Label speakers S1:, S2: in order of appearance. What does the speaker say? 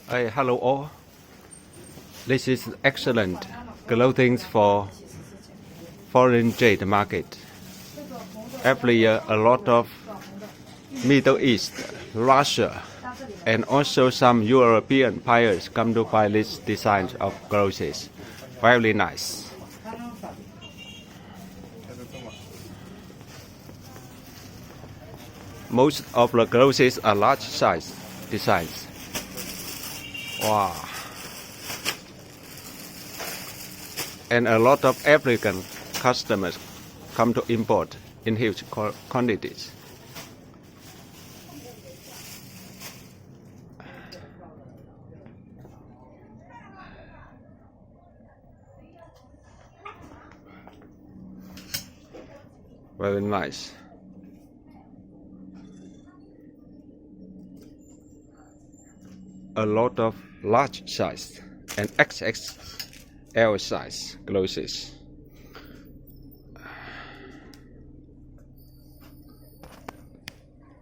S1: Hey, hello all. This is excellent clothing for foreign trade market. Every year, a lot of Middle East, Russia, and also some European buyers come to buy this design of clothes. Very nice. Most of the clothes are large size designs. Wow. And a lot of African customers come to import in huge quantities. Very nice. A lot of large size and XXL size clothes.